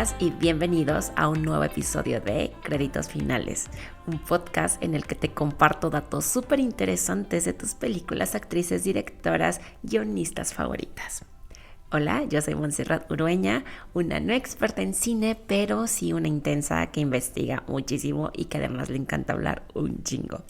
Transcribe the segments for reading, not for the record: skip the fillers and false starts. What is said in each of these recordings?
Bienvenidas y bienvenidos a un nuevo episodio de Créditos Finales, un podcast en el que te comparto datos súper interesantes de tus películas, actrices, directoras, guionistas favoritas. Hola, yo soy Montserrat Urueña, una no experta en cine, pero sí una intensa que investiga muchísimo y que además le encanta hablar un chingo.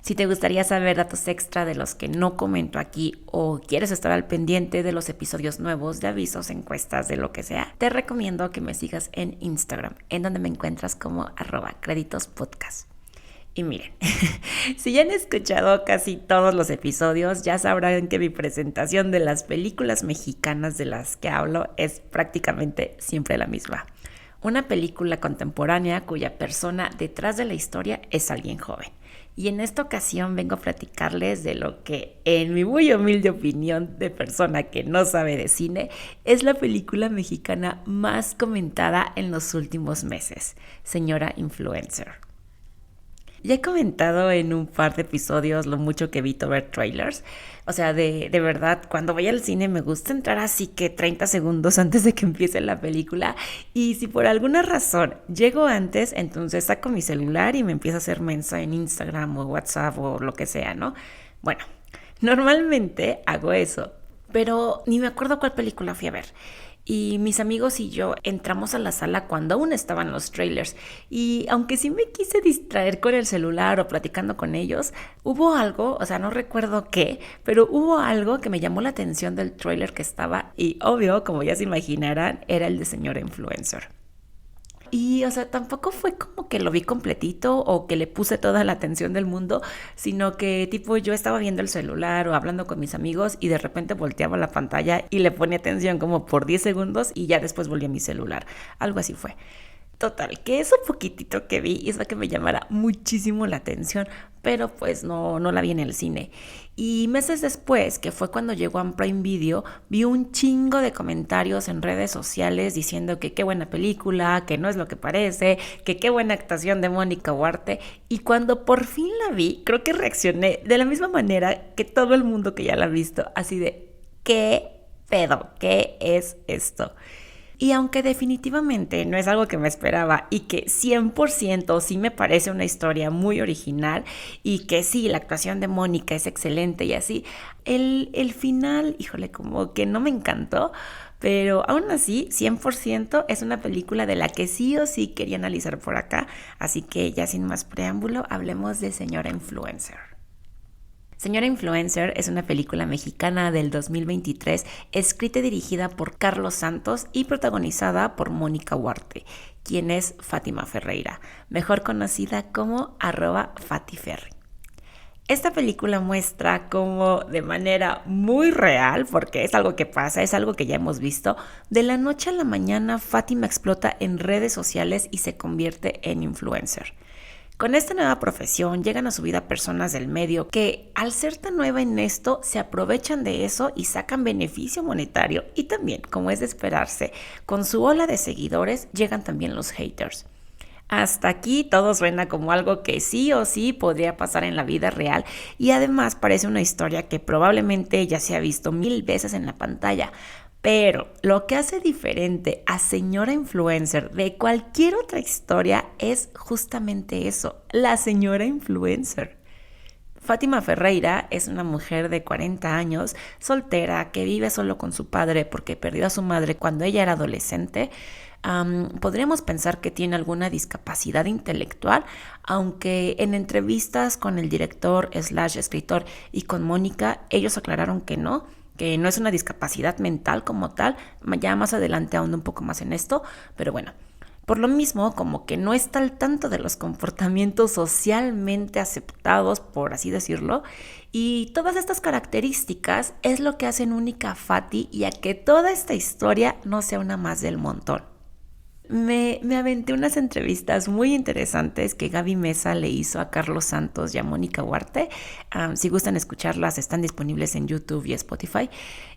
Si te gustaría saber datos extra de los que no comento aquí o quieres estar al pendiente de los episodios nuevos de avisos, encuestas, de lo que sea, te recomiendo que me sigas en Instagram, en donde me encuentras como @créditospodcast. Y miren, si ya han escuchado casi todos los episodios, ya sabrán que mi presentación de las películas mexicanas de las que hablo es prácticamente siempre la misma. Una película contemporánea cuya persona detrás de la historia es alguien joven. Y en esta ocasión vengo a platicarles de lo que, en mi muy humilde opinión de persona que no sabe de cine, es la película mexicana más comentada en los últimos meses, Señora Influencer. Ya he comentado en un par de episodios lo mucho que evito ver trailers. O sea, de verdad, cuando voy al cine me gusta entrar así que 30 segundos antes de que empiece la película. Y si por alguna razón llego antes, entonces saco mi celular y me empiezo a hacer mensa en Instagram o WhatsApp o lo que sea, ¿no? Bueno, normalmente hago eso, pero ni me acuerdo cuál película fui a ver. Y mis amigos y yo entramos a la sala cuando aún estaban los trailers. Y aunque sí me quise distraer con el celular o platicando con ellos, hubo algo, o sea, no recuerdo qué, pero hubo algo que me llamó la atención del trailer que estaba. Y obvio, como ya se imaginarán, era el de Señora Influencer. Y, o sea, tampoco fue como que lo vi completito o que le puse toda la atención del mundo, sino que tipo yo estaba viendo el celular o hablando con mis amigos y de repente volteaba la pantalla y le ponía atención como por 10 segundos y ya después volví a mi celular. Algo así fue. Total, que eso poquitito que vi hizo que me llamara muchísimo la atención, pero pues no la vi en el cine. Y meses después, que fue cuando llegó a Prime Video, vi un chingo de comentarios en redes sociales diciendo que qué buena película, que no es lo que parece, que qué buena actuación de Mónica Huarte. Y cuando por fin la vi, creo que reaccioné de la misma manera que todo el mundo que ya la ha visto, así de ¿qué pedo? ¿Qué es esto? Y aunque definitivamente no es algo que me esperaba y que 100% sí me parece una historia muy original y que sí, la actuación de Mónica es excelente y así, el final, híjole, como que no me encantó, pero aún así, 100% es una película de la que sí o sí quería analizar por acá, así que ya sin más preámbulo, hablemos de Señora Influencer. Señora Influencer es una película mexicana del 2023 escrita y dirigida por Carlos Santos y protagonizada por Mónica Huarte, quien es Fátima Ferreira, mejor conocida como @FatiFerri. Esta película muestra cómo de manera muy real, porque es algo que pasa, es algo que ya hemos visto, de la noche a la mañana Fátima explota en redes sociales y se convierte en influencer. Con esta nueva profesión llegan a su vida personas del medio que, al ser tan nueva en esto, se aprovechan de eso y sacan beneficio monetario. Y también, como es de esperarse, con su ola de seguidores llegan también los haters. Hasta aquí todo suena como algo que sí o sí podría pasar en la vida real y además parece una historia que probablemente ya se ha visto 1000 veces en la pantalla. Pero lo que hace diferente a Señora Influencer de cualquier otra historia es justamente eso, la Señora Influencer. Fátima Ferreira es una mujer de 40 años, soltera, que vive solo con su padre porque perdió a su madre cuando ella era adolescente. Podríamos pensar que tiene alguna discapacidad intelectual, aunque en entrevistas con el director / escritor y con Mónica, ellos aclararon que no es una discapacidad mental como tal. Ya más adelante ahondo un poco más en esto, pero bueno, por lo mismo como que no está al tanto de los comportamientos socialmente aceptados, por así decirlo, y todas estas características es lo que hacen única a Fati y a que toda esta historia no sea una más del montón. Me aventé unas entrevistas muy interesantes que Gaby Mesa le hizo a Carlos Santos y a Mónica Huarte. Si gustan escucharlas, están disponibles en YouTube y Spotify.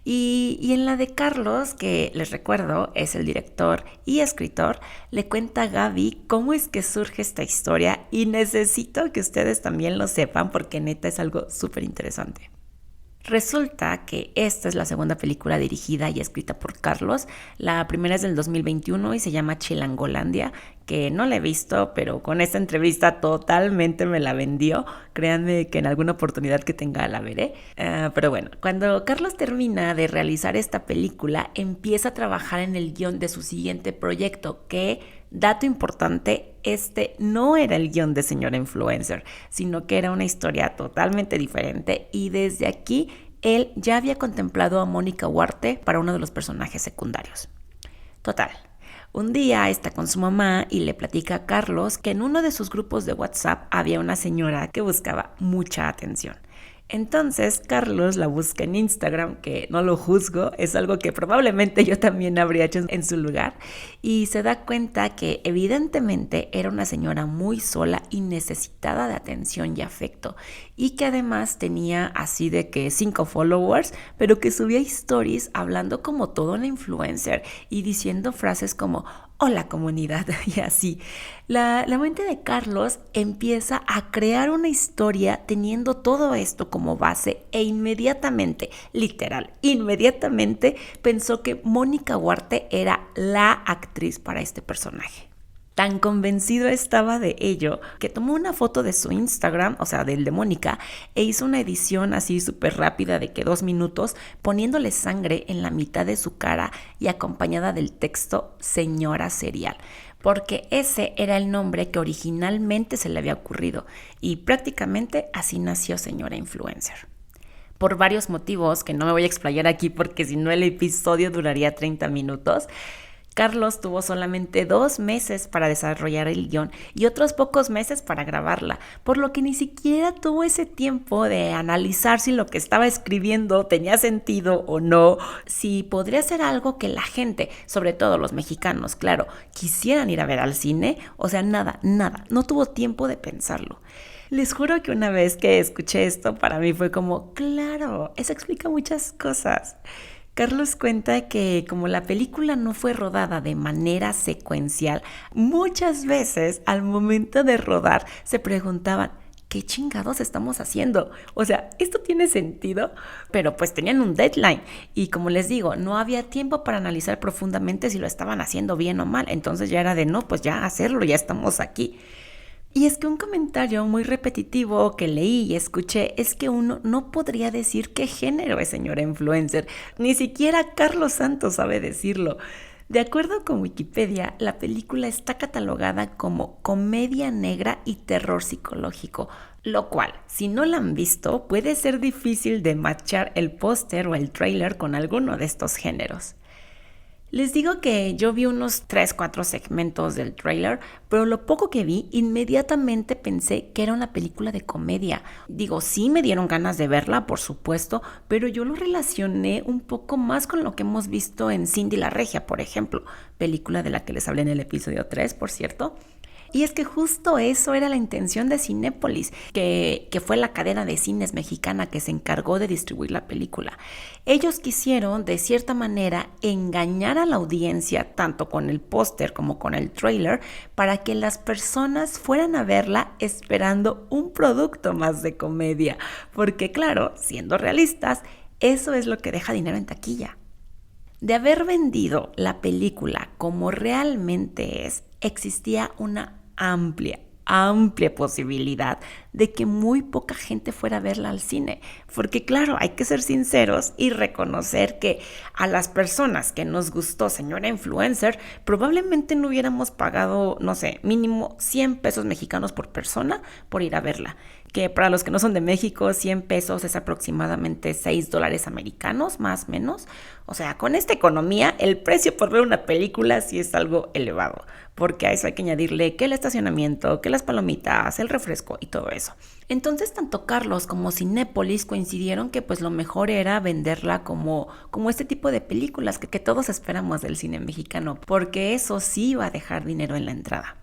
Y en la de Carlos, que les recuerdo es el director y escritor, le cuenta a Gaby cómo es que surge esta historia y necesito que ustedes también lo sepan porque neta es algo súper interesante. Resulta que esta es la segunda película dirigida y escrita por Carlos. La primera es del 2021 y se llama Chilangolandia, que no la he visto, pero con esta entrevista totalmente me la vendió. Créanme que en alguna oportunidad que tenga la veré. Pero bueno, cuando Carlos termina de realizar esta película, empieza a trabajar en el guión de su siguiente proyecto, que, dato importante, este no era el guión de Señora Influencer, sino que era una historia totalmente diferente, y desde aquí él ya había contemplado a Mónica Huarte para uno de los personajes secundarios. Total, un día está con su mamá y le platica a Carlos que en uno de sus grupos de WhatsApp había una señora que buscaba mucha atención. Entonces Carlos la busca en Instagram, que no lo juzgo, es algo que probablemente yo también habría hecho en su lugar, y se da cuenta que evidentemente era una señora muy sola y necesitada de atención y afecto, y que además tenía así de que 5 followers, pero que subía stories hablando como toda una influencer y diciendo frases como hola comunidad y así. La mente de Carlos empieza a crear una historia teniendo todo esto como base, e inmediatamente, literal, inmediatamente pensó que Mónica Huarte era la actriz para este personaje. Tan convencido estaba de ello que tomó una foto de su Instagram, o sea, del de Mónica, e hizo una edición así súper rápida de que 2 minutos, poniéndole sangre en la mitad de su cara y acompañada del texto Señora Serial, porque ese era el nombre que originalmente se le había ocurrido, y prácticamente así nació Señora Influencer. Por varios motivos que no me voy a explayar aquí porque si no el episodio duraría 30 minutos, Carlos tuvo solamente 2 meses para desarrollar el guión y otros pocos meses para grabarla, por lo que ni siquiera tuvo ese tiempo de analizar si lo que estaba escribiendo tenía sentido o no, si podría ser algo que la gente, sobre todo los mexicanos, claro, quisieran ir a ver al cine. O sea, nada, no tuvo tiempo de pensarlo. Les juro que una vez que escuché esto, para mí fue como, claro, eso explica muchas cosas. Carlos cuenta que como la película no fue rodada de manera secuencial, muchas veces al momento de rodar se preguntaban, ¿qué chingados estamos haciendo? O sea, ¿esto tiene sentido? Pero pues tenían un deadline y, como les digo, no había tiempo para analizar profundamente si lo estaban haciendo bien o mal. Entonces ya era de no, pues ya hacerlo, ya estamos aquí. Y es que un comentario muy repetitivo que leí y escuché es que uno no podría decir qué género es Señora Influencer. Ni siquiera Carlos Santos sabe decirlo. De acuerdo con Wikipedia, la película está catalogada como comedia negra y terror psicológico, lo cual, si no la han visto, puede ser difícil de matchar el póster o el tráiler con alguno de estos géneros. Les digo que yo vi unos 3-4 segmentos del tráiler, pero lo poco que vi, inmediatamente pensé que era una película de comedia. Digo, sí me dieron ganas de verla, por supuesto, pero yo lo relacioné un poco más con lo que hemos visto en Cindy la Regia, por ejemplo, película de la que les hablé en el episodio 3, por cierto. Y es que justo eso era la intención de Cinépolis, que fue la cadena de cines mexicana que se encargó de distribuir la película. Ellos quisieron, de cierta manera, engañar a la audiencia, tanto con el póster como con el tráiler, para que las personas fueran a verla esperando un producto más de comedia. Porque claro, siendo realistas, eso es lo que deja dinero en taquilla. De haber vendido la película como realmente es, existía una amplia posibilidad de que muy poca gente fuera a verla al cine, porque claro, hay que ser sinceros y reconocer que a las personas que nos gustó Señora Influencer, probablemente no hubiéramos pagado, no sé, mínimo 100 pesos mexicanos por persona por ir a verla, que para los que no son de México, 100 pesos es aproximadamente $6 americanos, más o menos. O sea, con esta economía, el precio por ver una película sí es algo elevado, porque a eso hay que añadirle que el estacionamiento, que las palomitas, el refresco y todo eso. Entonces, tanto Carlos como Cinépolis coincidieron que pues lo mejor era venderla como este tipo de películas que todos esperamos del cine mexicano, porque eso sí iba a dejar dinero en la entrada.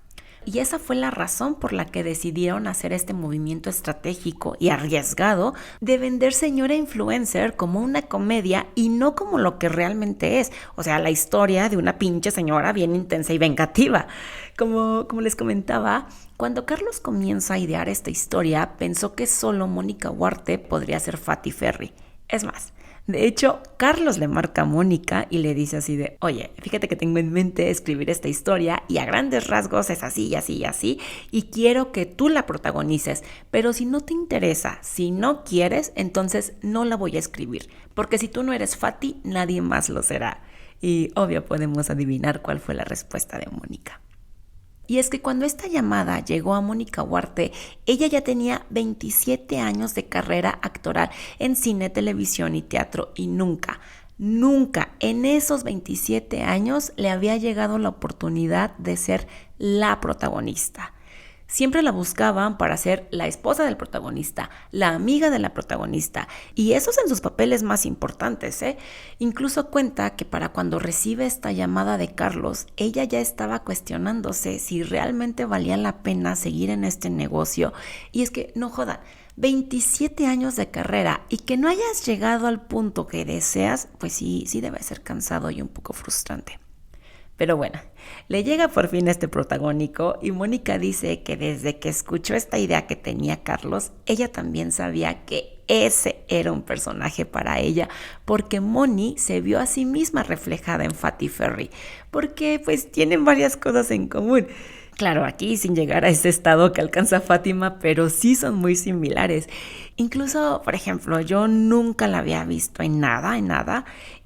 Y esa fue la razón por la que decidieron hacer este movimiento estratégico y arriesgado de vender Señora Influencer como una comedia y no como lo que realmente es. O sea, la historia de una pinche señora bien intensa y vengativa. Como les comentaba, cuando Carlos comienza a idear esta historia, pensó que solo Mónica Huarte podría ser Fatty Ferry. Es más, de hecho, Carlos le marca a Mónica y le dice así de, oye, fíjate que tengo en mente escribir esta historia y a grandes rasgos es así y así y así, y quiero que tú la protagonices, pero si no te interesa, si no quieres, entonces no la voy a escribir, porque si tú no eres Fati, nadie más lo será. Y obvio podemos adivinar cuál fue la respuesta de Mónica. Y es que cuando esta llamada llegó a Mónica Huarte, ella ya tenía 27 años de carrera actoral en cine, televisión y teatro y nunca en esos 27 años le había llegado la oportunidad de ser la protagonista. Siempre la buscaban para ser la esposa del protagonista, la amiga de la protagonista, y esos en sus papeles más importantes, ¿eh? Incluso cuenta que para cuando recibe esta llamada de Carlos, ella ya estaba cuestionándose si realmente valía la pena seguir en este negocio. Y es que, no jodan, 27 años de carrera y que no hayas llegado al punto que deseas, pues sí debe ser cansado y un poco frustrante. Pero bueno, le llega por fin este protagónico y Mónica dice que desde que escuchó esta idea que tenía Carlos, ella también sabía que ese era un personaje para ella, porque Moni se vio a sí misma reflejada en Fatty Ferry, porque pues tienen varias cosas en común. Claro, aquí sin llegar a ese estado que alcanza Fátima, pero sí son muy similares. Incluso, por ejemplo, yo nunca la había visto en nada,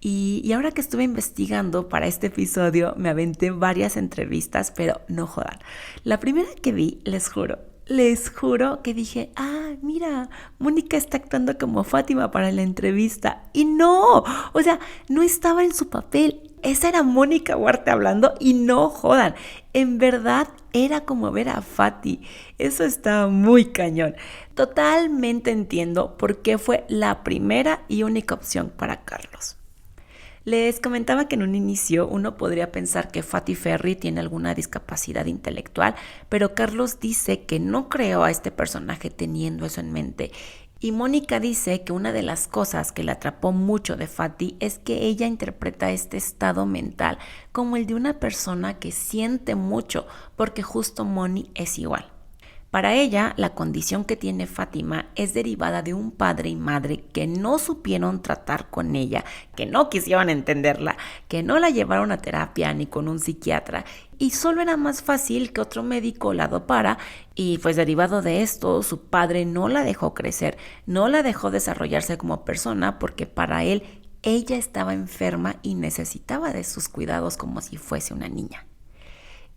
y ahora que estuve investigando para este episodio, me aventé varias entrevistas, pero no jodan. La primera que vi, les juro que dije, mira, Mónica está actuando como Fátima para la entrevista. Y no, o sea, no estaba en su papel. Esa era Mónica Huarte hablando y no jodan. En verdad era como ver a Fati. Eso está muy cañón. Totalmente entiendo por qué fue la primera y única opción para Carlos. Les comentaba que en un inicio uno podría pensar que Fatty Ferry tiene alguna discapacidad intelectual, pero Carlos dice que no creó a este personaje teniendo eso en mente. Y Mónica dice que una de las cosas que le atrapó mucho de Fatty es que ella interpreta este estado mental como el de una persona que siente mucho, porque justo Moni es igual. Para ella, la condición que tiene Fátima es derivada de un padre y madre que no supieron tratar con ella, que no quisieron entenderla, que no la llevaron a terapia ni con un psiquiatra, y solo era más fácil que otro médico la dopara, y pues derivado de esto, su padre no la dejó crecer, no la dejó desarrollarse como persona, porque para él ella estaba enferma y necesitaba de sus cuidados como si fuese una niña.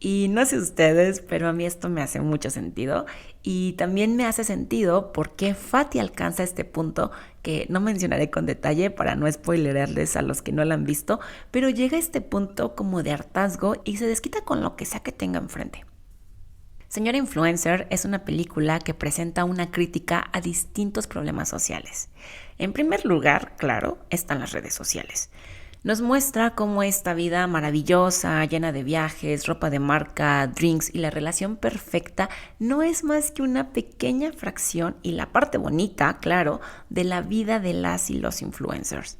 Y no sé ustedes, pero a mí esto me hace mucho sentido, y también me hace sentido por qué Fatty alcanza este punto que no mencionaré con detalle para no spoilerarles a los que no la han visto, pero llega a este punto como de hartazgo y se desquita con lo que sea que tenga enfrente. Señora Influencer es una película que presenta una crítica a distintos problemas sociales. En primer lugar, claro, están las redes sociales. Nos muestra cómo esta vida maravillosa, llena de viajes, ropa de marca, drinks y la relación perfecta no es más que una pequeña fracción y la parte bonita, claro, de la vida de las y los influencers.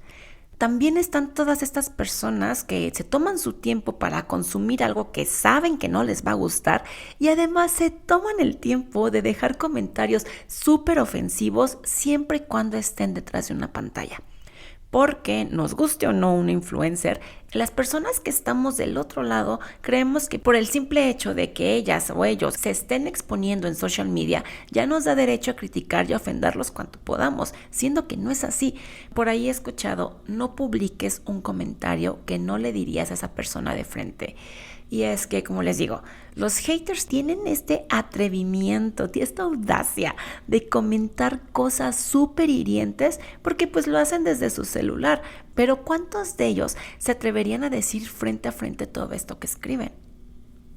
También están todas estas personas que se toman su tiempo para consumir algo que saben que no les va a gustar y además se toman el tiempo de dejar comentarios súper ofensivos siempre y cuando estén detrás de una pantalla. Porque, nos guste o no un influencer, las personas que estamos del otro lado creemos que por el simple hecho de que ellas o ellos se estén exponiendo en social media, ya nos da derecho a criticar y a ofenderlos cuanto podamos, siendo que no es así. Por ahí he escuchado, no publiques un comentario que no le dirías a esa persona de frente. Y es que, como les digo, los haters tienen este atrevimiento, esta audacia de comentar cosas súper hirientes porque pues lo hacen desde su celular. Pero ¿cuántos de ellos se atreverían a decir frente a frente todo esto que escriben?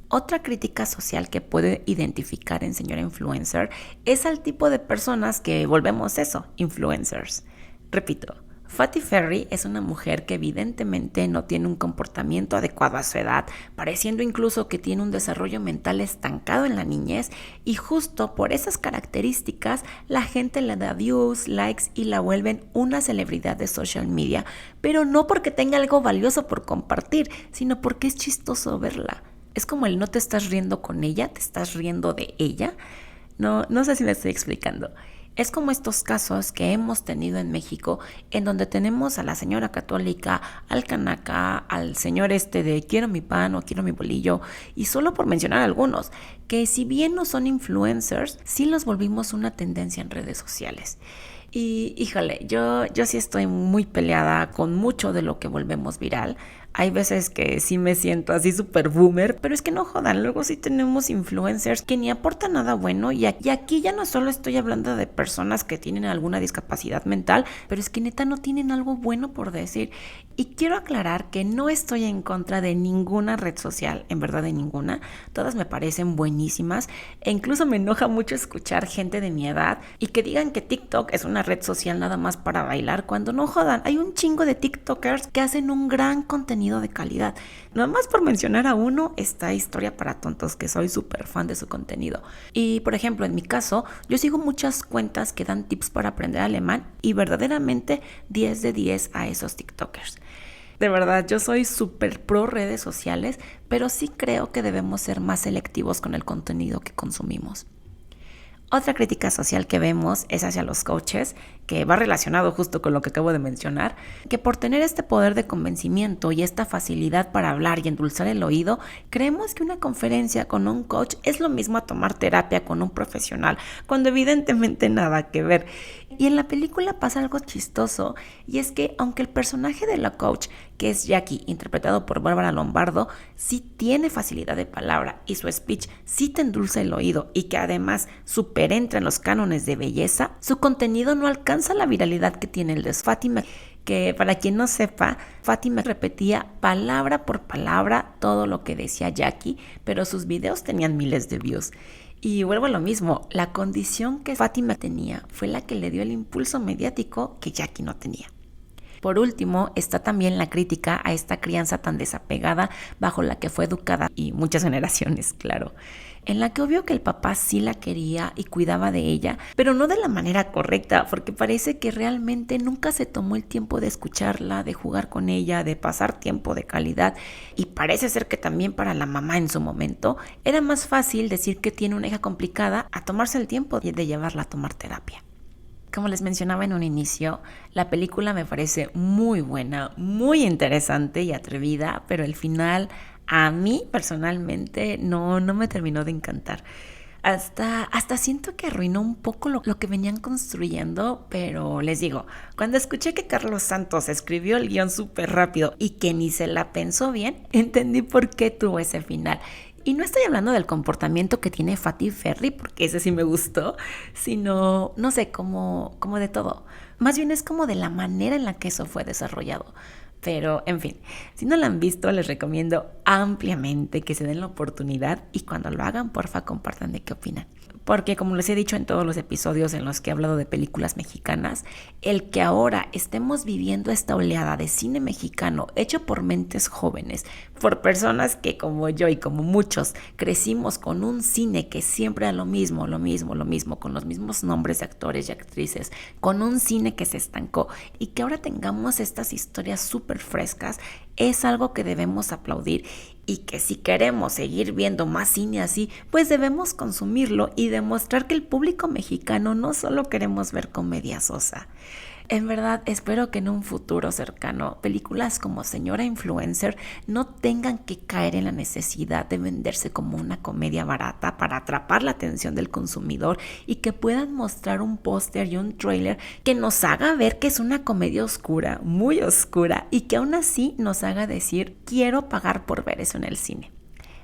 Otra crítica social que puedo identificar en Señora Influencer es al tipo de personas que volvemos eso, influencers. Repito, Fatty Ferry es una mujer que evidentemente no tiene un comportamiento adecuado a su edad, pareciendo incluso que tiene un desarrollo mental estancado en la niñez, y justo por esas características la gente le da views, likes y la vuelven una celebridad de social media, pero no porque tenga algo valioso por compartir, sino porque es chistoso verla. Es como el no te estás riendo con ella, te estás riendo de ella. No sé si me estoy explicando. Es como estos casos que hemos tenido en México, en donde tenemos a la señora católica, al canaca, al señor de quiero mi pan o quiero mi bolillo, y solo por mencionar algunos, que si bien no son influencers, sí los volvimos una tendencia en redes sociales. Y híjole, yo sí estoy muy peleada con mucho de lo que volvemos viral. Hay veces que sí me siento así súper boomer, pero es que no jodan, luego sí tenemos influencers que ni aportan nada bueno y aquí ya no solo estoy hablando de personas que tienen alguna discapacidad mental, pero es que neta no tienen algo bueno por decir. Y quiero aclarar que no estoy en contra de ninguna red social, en verdad de ninguna, todas me parecen buenísimas e incluso me enoja mucho escuchar gente de mi edad y que digan que TikTok es una red social nada más para bailar cuando no jodan, hay un chingo de TikTokers que hacen un gran contenido de calidad. Nada más por mencionar a uno, está Historia para Tontos, que soy súper fan de su contenido. Y por ejemplo, en mi caso, yo sigo muchas cuentas que dan tips para aprender alemán y verdaderamente 10 de 10 a esos TikTokers. De verdad, yo soy súper pro redes sociales, pero sí creo que debemos ser más selectivos con el contenido que consumimos. Otra crítica social que vemos es hacia los coaches, que va relacionado justo con lo que acabo de mencionar, que por tener este poder de convencimiento y esta facilidad para hablar y endulzar el oído, creemos que una conferencia con un coach es lo mismo a tomar terapia con un profesional, cuando evidentemente nada que ver. Y en la película pasa algo chistoso, y es que aunque el personaje de la coach, que es Jackie, interpretado por Bárbara Lombardo, sí tiene facilidad de palabra y su speech sí te endulza el oído y que además entra en los cánones de belleza, su contenido no alcanza la viralidad que tiene el de Fátima, que para quien no sepa, Fátima repetía palabra por palabra todo lo que decía Jackie, pero sus videos tenían miles de views. Y vuelvo a lo mismo, la condición que Fátima tenía fue la que le dio el impulso mediático que Jackie no tenía. Por último, está también la crítica a esta crianza tan desapegada bajo la que fue educada, y muchas generaciones, claro, en la que obvio que el papá sí la quería y cuidaba de ella, pero no de la manera correcta, porque parece que realmente nunca se tomó el tiempo de escucharla, de jugar con ella, de pasar tiempo de calidad, y parece ser que también para la mamá en su momento era más fácil decir que tiene una hija complicada a tomarse el tiempo de llevarla a tomar terapia. Como les mencionaba en un inicio, la película me parece muy buena, muy interesante y atrevida, pero el final a mí personalmente no me terminó de encantar. Hasta siento que arruinó un poco lo que venían construyendo, pero les digo, cuando escuché que Carlos Santos escribió el guión súper rápido y que ni se la pensó bien, entendí por qué tuvo ese final. Y no estoy hablando del comportamiento que tiene Fatih Ferry, porque ese sí me gustó, sino, no sé, como de todo. Más bien es como de la manera en la que eso fue desarrollado. Pero, en fin, si no la han visto, les recomiendo ampliamente que se den la oportunidad y cuando lo hagan, porfa, compartan de qué opinan. Porque como les he dicho en todos los episodios en los que he hablado de películas mexicanas, el que ahora estemos viviendo esta oleada de cine mexicano hecho por mentes jóvenes, por personas que como yo y como muchos crecimos con un cine que siempre era lo mismo, con los mismos nombres de actores y actrices, con un cine que se estancó y que ahora tengamos estas historias súper frescas, es algo que debemos aplaudir y que si queremos seguir viendo más cine así, pues debemos consumirlo y demostrar que el público mexicano no solo queremos ver comedia sosa. En verdad, espero que en un futuro cercano, películas como Señora Influencer no tengan que caer en la necesidad de venderse como una comedia barata para atrapar la atención del consumidor y que puedan mostrar un póster y un tráiler que nos haga ver que es una comedia oscura, muy oscura, y que aún así nos haga decir, quiero pagar por ver eso en el cine.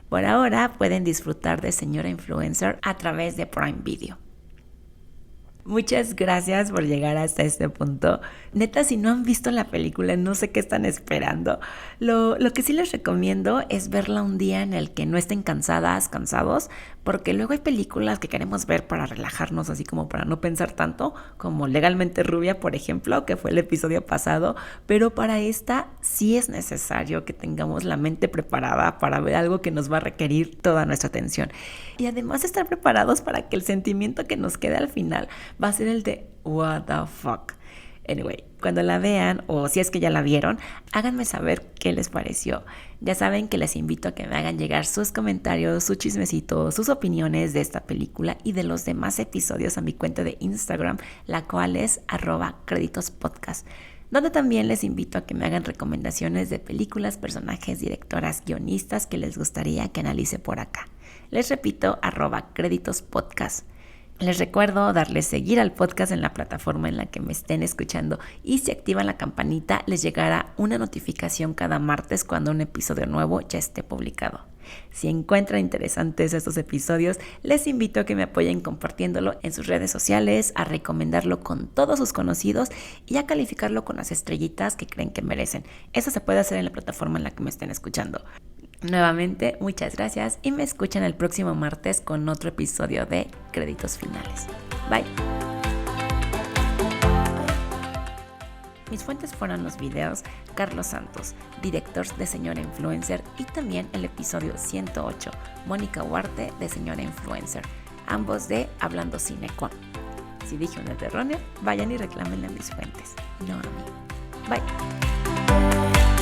Por ahora pueden disfrutar de Señora Influencer a través de Prime Video. Muchas gracias por llegar hasta este punto. Neta, si no han visto la película, no sé qué están esperando. Lo que sí les recomiendo es verla un día en el que no estén cansados, porque luego hay películas que queremos ver para relajarnos, así como para no pensar tanto, como Legalmente Rubia, por ejemplo, que fue el episodio pasado, pero para esta sí es necesario que tengamos la mente preparada para ver algo que nos va a requerir toda nuestra atención. Y además estar preparados para que el sentimiento que nos quede al final va a ser el de what the fuck. Anyway, cuando la vean o si es que ya la vieron, háganme saber qué les pareció. Ya saben que les invito a que me hagan llegar sus comentarios, sus chismecitos, sus opiniones de esta película y de los demás episodios a mi cuenta de Instagram, la cual es @créditospodcast, donde también les invito a que me hagan recomendaciones de películas, personajes, directoras, guionistas que les gustaría que analice por acá. Les repito, @créditospodcast. Les recuerdo darles seguir al podcast en la plataforma en la que me estén escuchando y si activan la campanita les llegará una notificación cada martes cuando un episodio nuevo ya esté publicado. Si encuentran interesantes estos episodios, les invito a que me apoyen compartiéndolo en sus redes sociales, a recomendarlo con todos sus conocidos y a calificarlo con las estrellitas que creen que merecen. Eso se puede hacer en la plataforma en la que me estén escuchando. Nuevamente, muchas gracias y me escuchan el próximo martes con otro episodio de Créditos Finales. Bye. Mis fuentes fueron los videos Carlos Santos, director de Señora Influencer, y también el episodio 108, Mónica Huarte de Señora Influencer, ambos de Hablando Cine con. Si dije un erróneo, vayan y reclámenle a mis fuentes, no a mí. Bye.